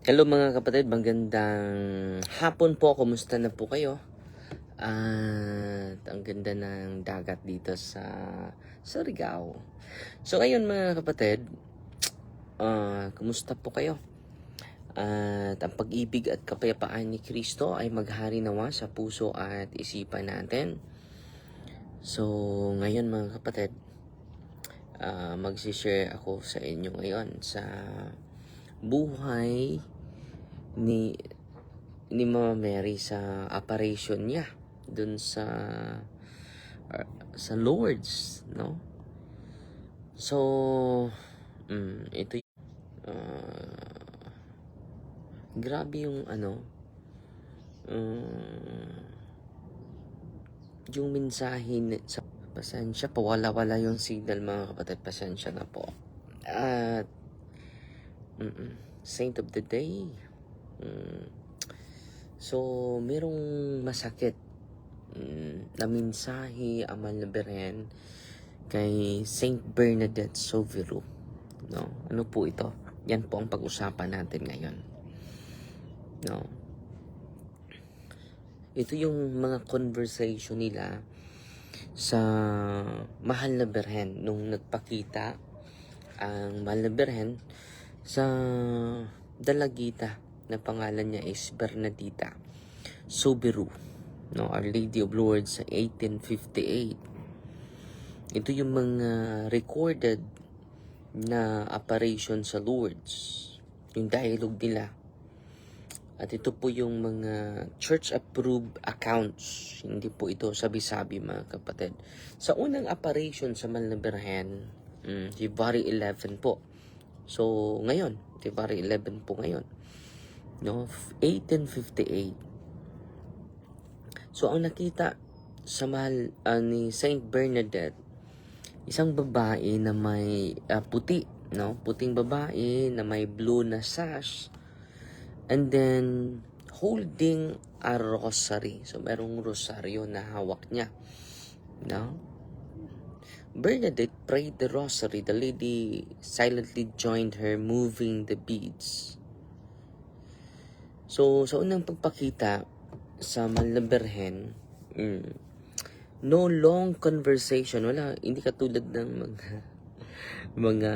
Hello mga kapatid, magandang hapon po. Kumusta na po kayo? At ang ganda ng dagat dito sa Surigao. So ngayon mga kapatid, kumusta po kayo? At ang pag-ibig at kapayapaan ni Kristo ay maghari nawa sa puso at isipan natin. So ngayon mga kapatid, magsishare ako sa inyo ngayon sa buhay ni Mama Mary sa apparition niya dun sa Lourdes, no? So ito grabe yung yung mensahe sa pasensya, pawala-wala yung signal mga kapatid, pasensya na po. At Saint of the Day. So, merong masakit na mensahe ang Birhen kay Saint Bernadette Sovereign. No? Ano po ito? Yan po ang pag-usapan natin ngayon. No? Ito yung mga conversation nila sa Mahal na Birhen nung nagpakita ang Mahal na Birhen sa dalagita na pangalan niya is Bernadita Soberu, no, Our Lady of Lourdes sa 1858. Ito yung mga recorded na apparition sa Lourdes, yung dialogue nila. At ito po yung mga church-approved accounts. Hindi po ito sabi-sabi mga kapatid. Sa unang apparition sa Mahal na Birhen, February 11 po. So, ngayon, February 11 po ngayon. No, 1858. So, ang nakita sa mahal ni Saint Bernadette, isang babae na may puti, no? Puting babae na may blue na sash, and then holding a rosary. So, merong rosaryo na hawak niya, no? Bernadette prayed the rosary. The lady silently joined her, moving the beads. So, sa unang pagpakita sa Mahal na Birhen, no long conversation. Wala, hindi katulad ng mga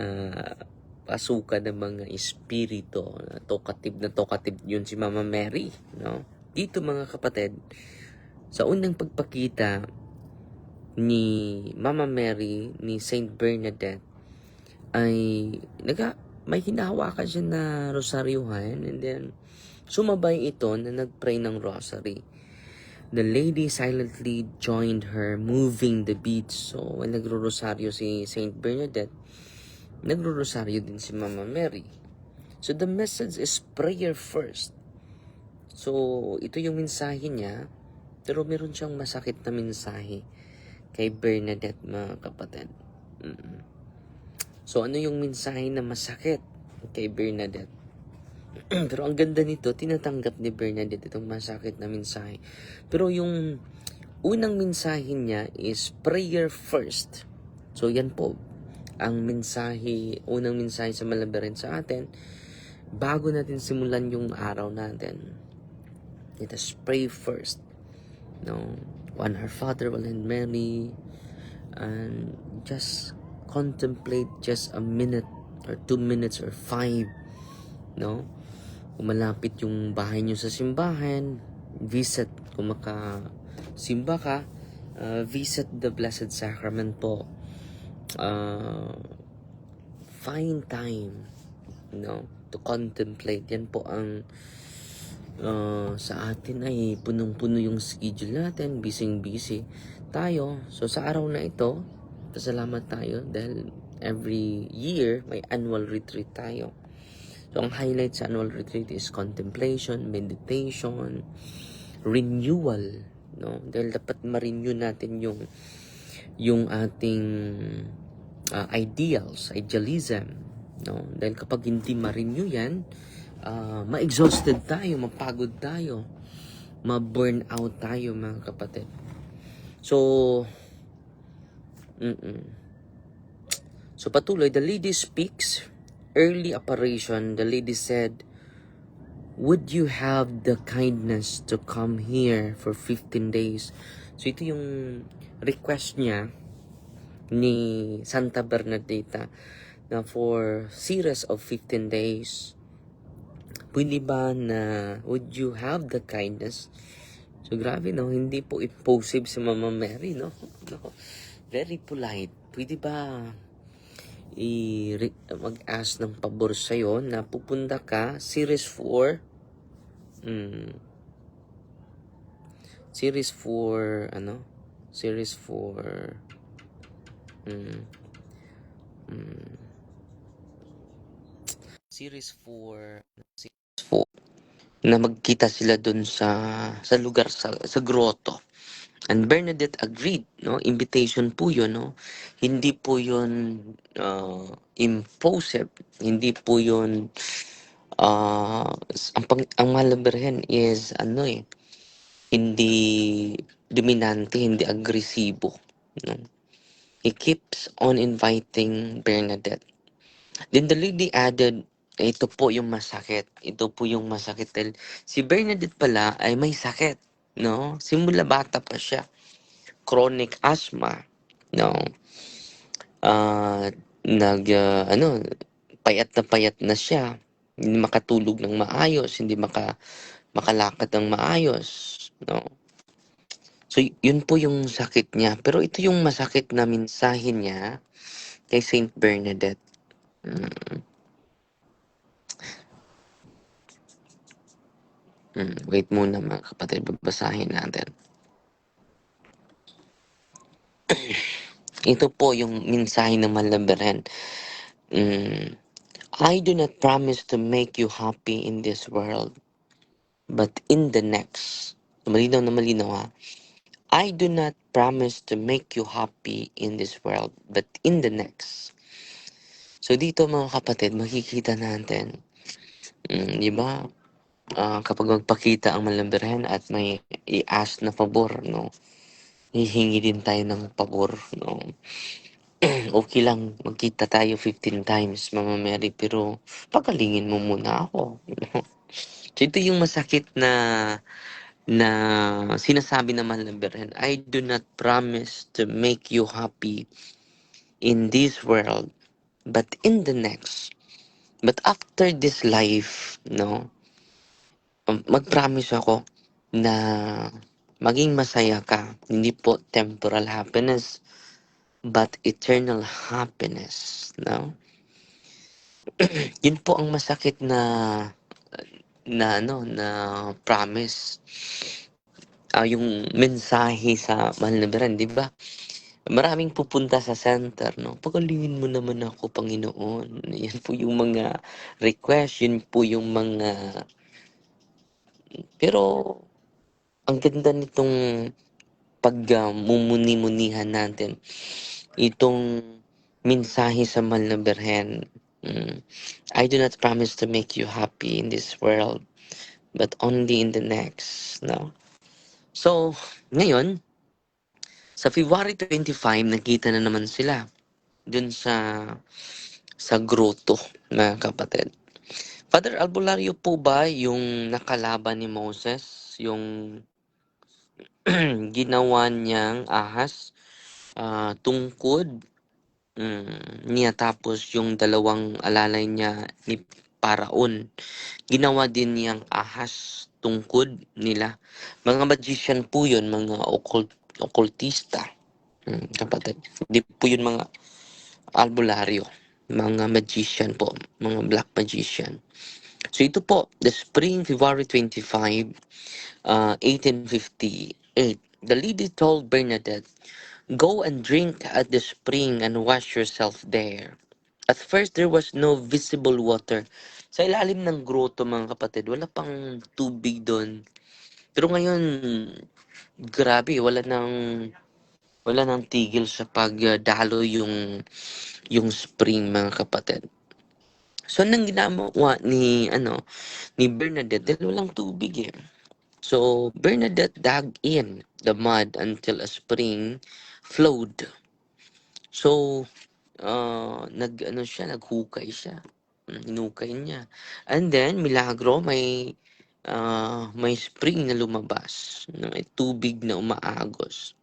pasukan ng mga espiritu. Talkative yun si Mama Mary. No? Dito mga kapatid, sa unang pagpakita ni Mama Mary, ni Saint Bernadette, ay may hinahawakan siya na rosaryuhan, and then sumabay ito na nagpray ng rosary. The lady silently joined her, moving the beads. So, when nagro-rosaryo si Saint Bernadette, nagro-rosaryo din si Mama Mary. So, the message is prayer first. So, ito yung mensahe niya, pero meron siyang masakit na mensahe kay Bernadette, mga kapatid. So, ano yung mensahe na masakit kay Bernadette? Pero ang ganda nito, tinatanggap ni Bernadette itong masakit na mensahe. Pero yung unang mensahe niya is prayer first. So, yan po ang mensahe, unang mensahe sa Mahal na Birhen sa atin. Bago natin simulan yung araw natin, let us pray first. No? One Our Father, One and Mary, and just contemplate just a minute or 2 minutes or 5, no? Kung malapit yung bahay nyo sa simbahan, visit. Kung makasimba ka, visit the Blessed Sacrament po. Find time, no, to contemplate. Yan po ang sa atin ay punong-puno yung schedule natin, busy tayo. So sa araw na ito, pasalamat tayo dahil every year may annual retreat tayo. So ang highlight sa annual retreat is contemplation, meditation, renewal, no? Dahil dapat ma-renew natin yung ating idealism, no? Dahil kapag hindi ma-renew yan, ma-exhausted tayo, mapagod tayo, ma-burn out tayo, mga kapatid. So, so patuloy, the lady speaks. Early apparition, the lady said, would you have the kindness to come here for 15 days? So ito yung request niya ni Santa Bernadetta na for series of 15 days. Pwede ba na would you have the kindness? So grabe no, hindi po impulsive si Mama Mary no. No. Very polite. Pwede ba mag-ask ng pabor sa'yo na pupunta ka series 4 series 4 series 4 series 4 na magkita sila dun sa lugar sa grotto. And Bernadette agreed, no? Invitation po 'yun, no? Hindi po 'yun impulsive, hindi po 'yun ang Malaberhen is hindi dominante, hindi agresibo, no? He keeps on inviting Bernadette. Then the lady added, ito po yung masakit. Ito po yung masakit. Dahil si Bernadette pala ay may sakit, no? Simula bata pa siya. Chronic asthma, no? Payat na siya. Hindi makatulog ng maayos, hindi makalakad ng maayos, no? So, yun po yung sakit niya. Pero ito yung masakit na mensahe niya kay Saint Bernadette. Wait muna mga kapatid, babasahin natin. Ito po yung mensahe ng Malaberhen. I do not promise to make you happy in this world, but in the next. Malinaw na malinaw ha. I do not promise to make you happy in this world, but in the next. So dito mga kapatid, makikita natin, di ba? Kapag magpakita ang Malaberhen at may i-ask na pabor, no? Hihingi din tayo ng pabor, no? Okay lang, magkita tayo 15 times, Mama Mary, pero pagalingin mo muna ako. So ito yung masakit na sinasabi naman ng Birhen, I do not promise to make you happy in this world, but in the next. But after this life, no, mag-promise ako na maging masaya ka. Hindi po temporal happiness, but eternal happiness, no? Yun po ang masakit na promise. Yung mensahe sa mahal na Biran, di ba? Maraming pupunta sa center, no? Pagalingin mo naman ako, Panginoon. Yan po yung mga request, yun po yung mga... Pero, ang ganda nitong pagmumuni-munihan natin. Itong mensahe sa mahal na Birhen. I do not promise to make you happy in this world, but only in the next, no? So, ngayon, sa February 25, nakita na naman sila dun sa grotto, na kapatid. Father Albulario po ba yung nakalaban ni Moses, yung ginawa niyang ahas, tungkod niya, tapos yung dalawang alalay niya ni Paraon, ginawa din niyang ahas tungkod nila. Mga magician po yun, mga occultista, kapatid. Hindi po yun mga albularyo, mga magician po, mga black magician. So ito po, the spring, February 25, 1858, the lady told Bernadette, go and drink at the spring and wash yourself there. At first, there was no visible water. Sa ilalim ng grotto, mga kapatid, wala pang tubig doon. Pero ngayon, grabe, wala nang tigil sa pagdalo yung spring, mga kapatid. So, nang ginagawa ni Bernadette, dahil walang tubig eh. So, Bernadette dug in the mud until a spring flowed. So, naghukay siya. Hinukay niya. And then, milagro, may may spring na lumabas, no? May tubig na umaagos.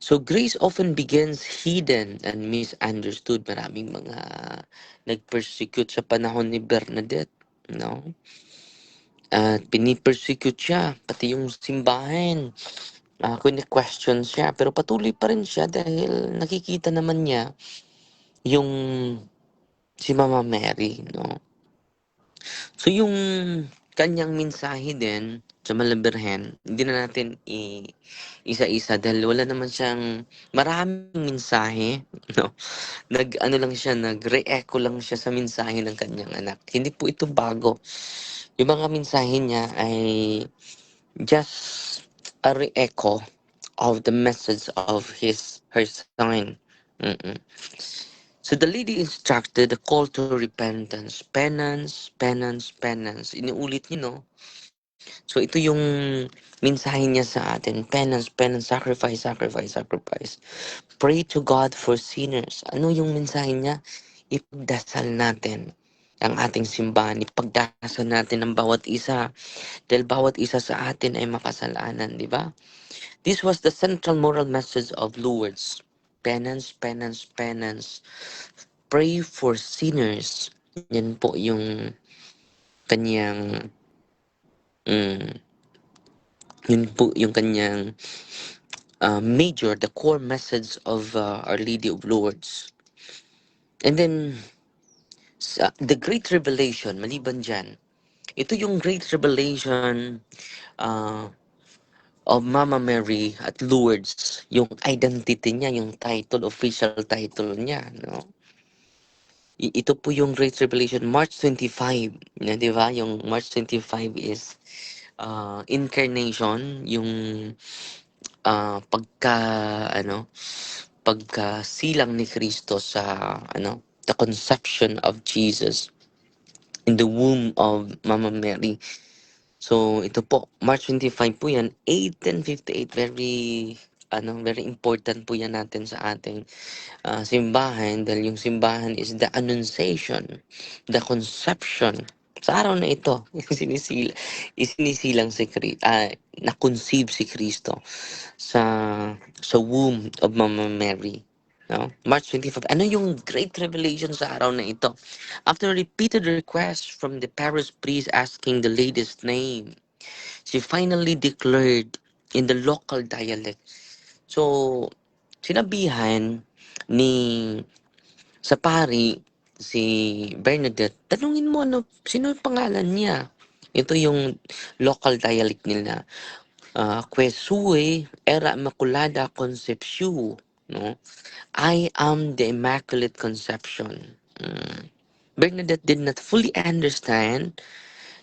So grace often begins hidden and misunderstood. Maraming mga nag-persecute sa panahon ni Bernadette, no? At pinipersecute siya, pati yung simbahan. Question siya, pero patuloy pa rin siya dahil nakikita naman niya yung si Mama Mary, no? So yung kanyang mensahe din sa Malabirhen, hindi na natin isa-isa dahil wala naman siyang maraming mensahe, no? Nag-ano lang siya, nag-re-echo lang siya sa mensahe ng kanyang anak. Hindi po ito bago. Yung mga mensahe niya ay just a re-echo of the message of her son. Mm-mm. So the lady instructed the call to repentance, penance, penance, penance. Inuulit niyo, no? So ito yung mensahe niya sa atin, penance, penance, sacrifice, sacrifice, sacrifice. Pray to God for sinners. Ano yung mensahe niya? Ipagdasal natin ang ating simbahan. Ipagdasal natin ang bawat isa. Dahil bawat isa sa atin ay makasalanan, di ba? This was the central moral message of Lourdes. Penance, penance, penance. Pray for sinners. Yan po yung kanyang mm, yun po yung kanyang the core message of Our Lady of Lourdes. And then, the Great Revelation, maliban dyan, ito yung Great Revelation uh, of Mama Mary at Lourdes, yung identity niya, yung title, official title niya, no? Ito po yung Great Revelation, March 25, na, di ba? Yung March 25 is incarnation, yung pagka pagkasilang ni Kristo sa the conception of Jesus in the womb of Mama Mary. So ito po, March 25 po yan, 1858, very important po yan natin sa ating simbahan dahil yung simbahan is the annunciation, the conception. Sa araw na ito, isinisilang na-conceive si Kristo sa womb of Mama Mary. No? March 25. Ano yung great revelation sa araw na ito? After repeated requests from the parish priest asking the lady's name, she finally declared in the local dialect. So, sinabihan ni sa pari si Bernadette, tanungin mo sino yung pangalan niya? Ito yung local dialect nila. Quesue era Immaculada Concepcion, no? I am the Immaculate Conception. Bernadette did not fully understand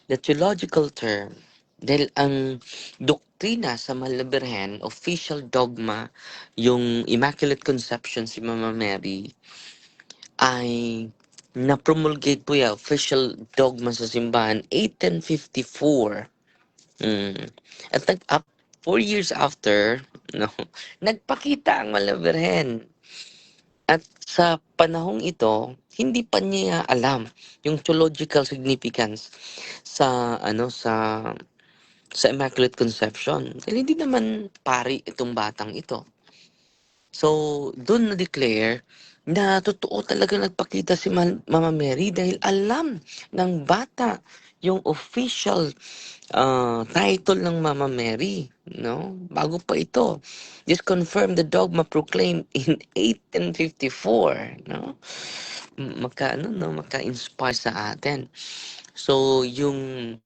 the theological term dahil ang doktrina sa Malabirhen, official dogma, yung Immaculate Conception si Mama Mary, ay na-promulgate po yung official dogma sa simbahan 1854. At 4 years after, no, nagpakita ang Malabirhen. At sa panahong ito, hindi pa niya alam yung theological significance sa Immaculate Conception. Dahil hindi naman pari itong batang ito. So, doon na-declare na totoo talaga nagpakita si Mama Mary dahil alam ng bata yung official title ng Mama Mary, no? Bago pa ito. This confirmed the dogma proclaimed in 1854, no? Maka-inspire sa atin. So, yung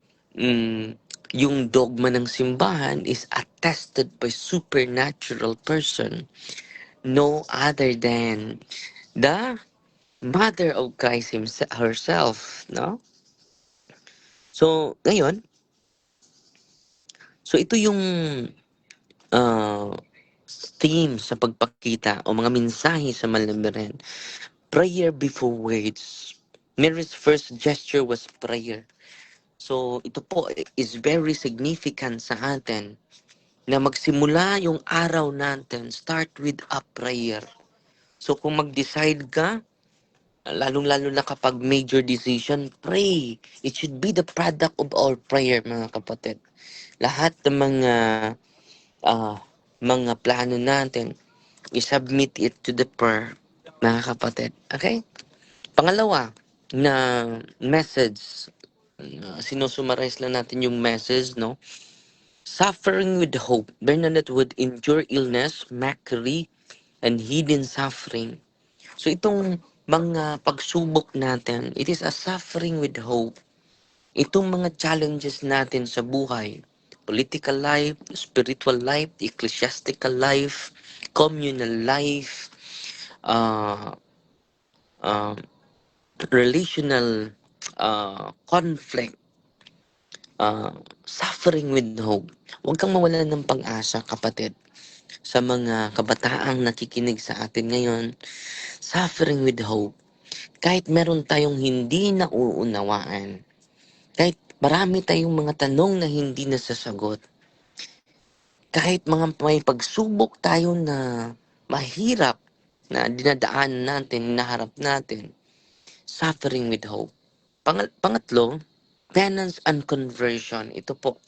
dogma ng simbahan is attested by supernatural person, no other than the Mother of Christ herself, no? So, ngayon, ito yung uh, theme sa pagpakita o mga mensahe sa Malabirhen. Prayer before words. Mary's first gesture was prayer. So, ito po is very significant sa atin na magsimula yung araw natin, start with a prayer. So, kung mag-decide ka lalong-lalo na kapag major decision, pray. It should be the product of our prayer, mga kapatid. Lahat ng ah, mga plano natin, i-submit it to the prayer, mga kapatid. Okay? Pangalawa na message, sinusummarize lang natin yung message, no? Suffering with hope. Bernadette would endure illness, mockery, and hidden suffering. So itong mga pagsubok natin, it is a suffering with hope. Itong mga challenges natin sa buhay, political life, spiritual life, ecclesiastical life, communal life, uh, uh, relational conflict, suffering with hope. Huwag kang mawalan ng pag-asa, kapatid. Sa mga kabataang nakikinig sa atin ngayon, suffering with hope. Kahit meron tayong hindi nauunawaan, kahit marami tayong mga tanong na hindi nasasagot, kahit mga may pagsubok tayo na mahirap na dinadaan natin, naharap natin, suffering with hope. Pangatlo, penance and conversion. Ito po.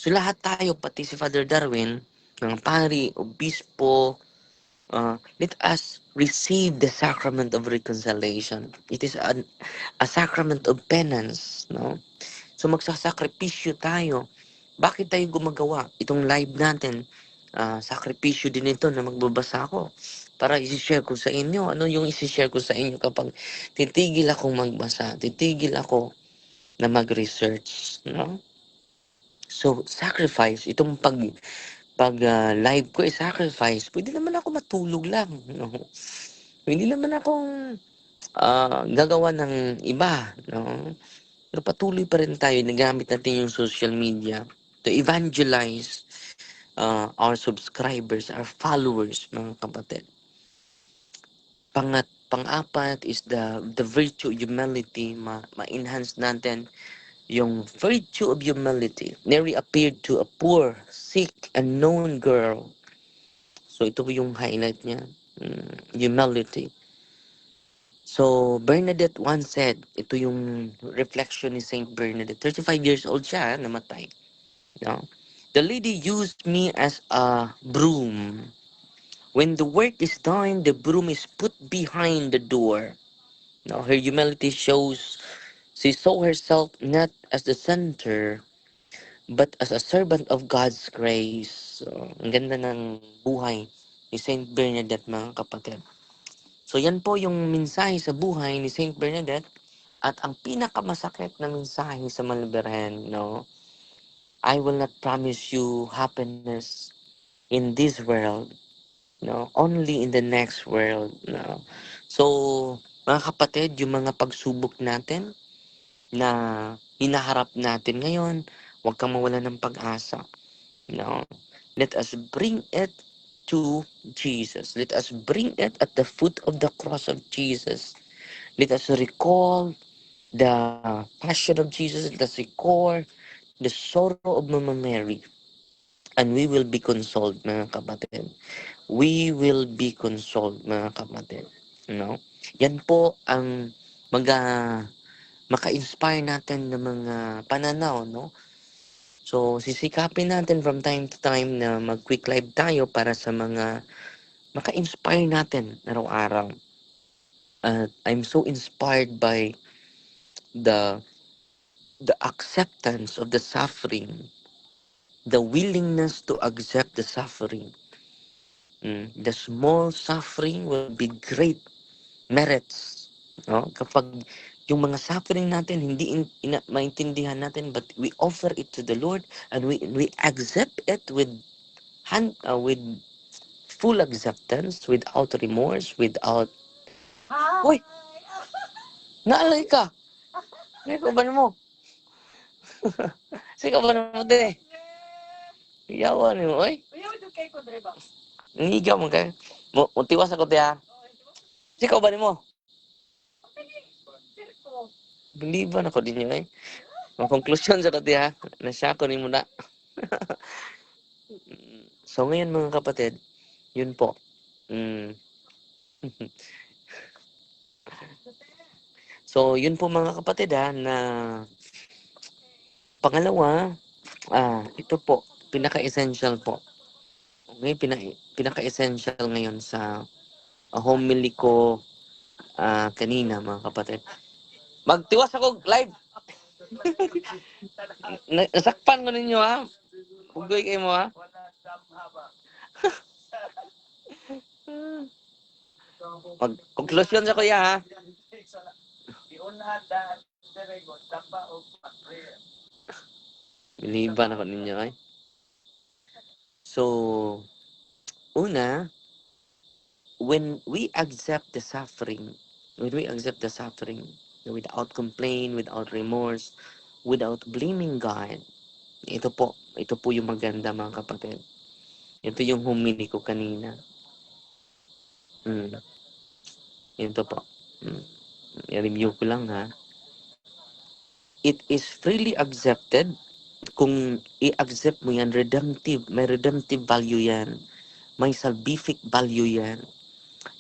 So lahat tayo, pati si Father Darwin, mga pari, obispo, let us receive the sacrament of reconciliation. It is a sacrament of penance, no? So magsasakripisyo tayo. Bakit tayo gumagawa? Itong live natin, sakripisyo din ito na magbabasa ako para isi-share ko sa inyo. Ano yung isi-share ko sa inyo kapag titigil akong magbasa, titigil ako na mag-research, no? So, sacrifice, itong live ko ay sacrifice, pwede naman ako matulog lang, no? Hindi naman akong gagawa ng iba, no? Pero patuloy pa rin tayo, nagamit natin yung social media to evangelize our subscribers, our followers, mga kapatid. Pang-apat is the virtue of humility, ma-enhance natin yung virtue of humility. Mary appeared to a poor, sick, unknown girl. So ito yung highlight niya, humility. So Bernadette once said, ito yung reflection ni Saint Bernadette. 35 years old siya, namatay. No? The lady used me as a broom. When the work is done, the broom is put behind the door. No, her humility shows she saw herself not as the center, but as a servant of God's grace. So, ang ganda ng buhay ni Saint Bernadette, mga kapatid. So, yan po yung mensahe sa buhay ni Saint Bernadette. At ang pinakamasakit na mensahe sa Maliberahan, no? I will not promise you happiness in this world, no? Only in the next world, no? So, mga kapatid, yung mga pagsubok natin na hinaharap natin ngayon, huwag kang mawala ng pag-asa. No. Let us bring it to Jesus. Let us bring it at the foot of the cross of Jesus. Let us recall the passion of Jesus. Let us recall the sorrow of Mama Mary. And we will be consoled, mga kapatid. We will be consoled, mga kapatid. No? Yan po ang maka-inspire natin ng mga pananaw, no? So, sisikapin natin from time to time na mag-quick live tayo para sa mga maka-inspire natin araw-araw. At I'm so inspired by the the acceptance of the suffering, the willingness to accept the suffering. The small suffering will be great merits. No? Kapag yung mga suffering natin hindi maintindihan natin, but we offer it to the Lord and we accept it with full acceptance, without remorse, without... Uy! Naalay ka! Sige ka ba mo? Sige ka ba mo, te? Iyawan mo, oy? Ngigaw mo kayo. Mutiwas ako, te, ha? Sige ka ba mo? Biliban ako din yun, eh. Ang konklusyon sa kati, ha? Nasya ko ni mo na. So, ngayon, mga kapatid, yun po. So, yun po mga kapatid na pangalawa, ito po, pinaka-essential po. Okay, pinaka-essential ngayon sa homily ko kanina mga kapatid. Magtiwas ako live. Nasakpan ko ninyo ha. Hugoy kayo mo ha. Conclusion sa kuya ha. Biliban ako ninyo ay. So, una, when we accept the suffering, without complaint, without remorse, without blaming God, ito po yung maganda mga kapatid. Ito yung humili ko kanina. Ito po. I-review ko lang ha. It is freely accepted. Kung i-accept mo yan, may redemptive value yan. May salvific value yan.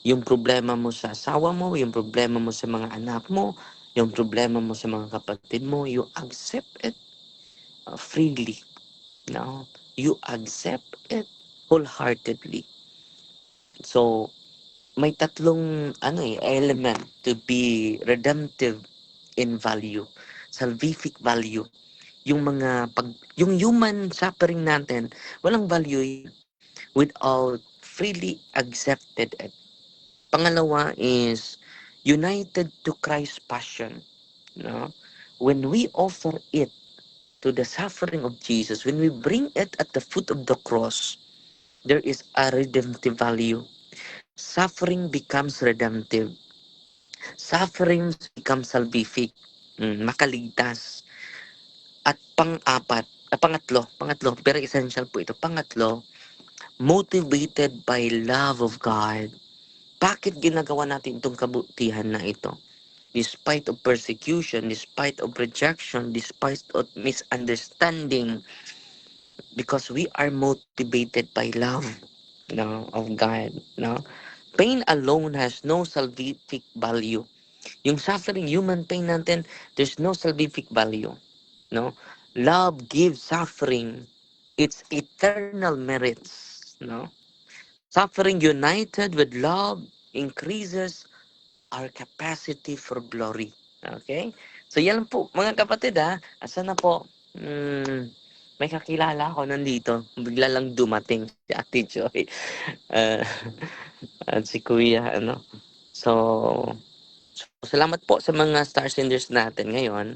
Yung problema mo sa asawa mo, yung problema mo sa mga anak mo, yung problema mo sa mga kapatid mo, you accept it freely. No? You accept it wholeheartedly. So, may tatlong element to be redemptive in value, salvific value. Yung yung human suffering natin, walang value without freely accepted it. Pangalawa is united to Christ's passion. No? When we offer it to the suffering of Jesus, when we bring it at the foot of the cross, there is a redemptive value. Suffering becomes redemptive. Suffering becomes salvific. Makaligtas. At pangatlo, pero essential po ito. Pangatlo, motivated by love of God. Bakit ginagawa natin itong kabutihan na ito? Despite of persecution, despite of rejection, despite of misunderstanding, because we are motivated by love, of God. Pain alone has no salvific value. Yung suffering, human pain natin, there's no salvific value. No? Love gives suffering its eternal merits. No? Suffering united with love increases our capacity for glory. Okay? So yan po, mga kapatid asa na po? May kakilala ako nandito. Bigla lang dumating si Ate Joy. Uh, at si Kuya, So, salamat po sa mga star senders natin ngayon.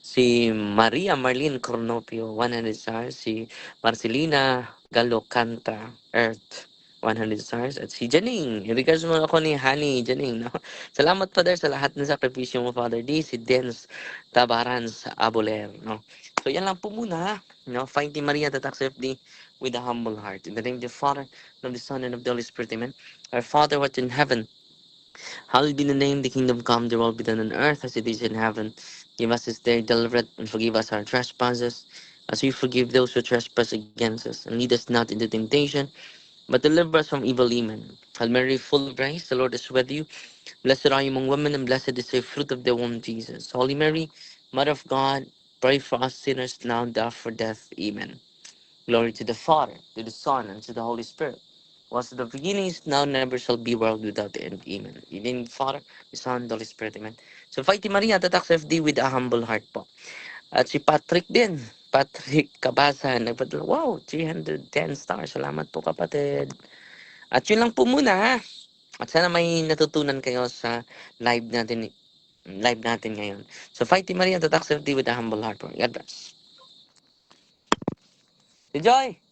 Si Maria Marlene Cornopio, 100 stars. Si Marcelina Galocanta Earth, 100 stars. At si Janing. Regards mo ako ni Honey, Janing. No? Salamat, Father, sa lahat ng sakripisyo mo, Father D. Si Dens Tabaran sa Aboler. No? So, yan lang po muna. Fighting Maria Tatak FD with a humble heart. In the name of the Father, and of the Son, and of the Holy Spirit. Amen. Our Father, what in heaven, hallowed be the name, the kingdom come, the will be done on earth as it is in heaven. Give us this day deliverance and forgive us our trespasses, as we forgive those who trespass against us. And lead us not into temptation, but deliver us from evil. Amen. Hail Mary, full of grace, the Lord is with you. Blessed are you among women, and blessed is the fruit of the womb, Jesus. Holy Mary, Mother of God, pray for us sinners now and after death. Amen. Glory to the Father, to the Son, and to the Holy Spirit. Was at the beginning, is now, never shall be, world without end. Amen. Even Father, the Son, the Holy Spirit. Amen. So, Fighting Maria, tatak sa FD with a humble heart po. At si Patrick din. Patrick Kabasan. Nagpadala, wow, 310 stars. Salamat po, kapatid. At yun lang po muna, At sana may natutunan kayo sa live natin ngayon. So, Fighting Maria, tatak sa FD with a humble heart po. God bless. Si Joy!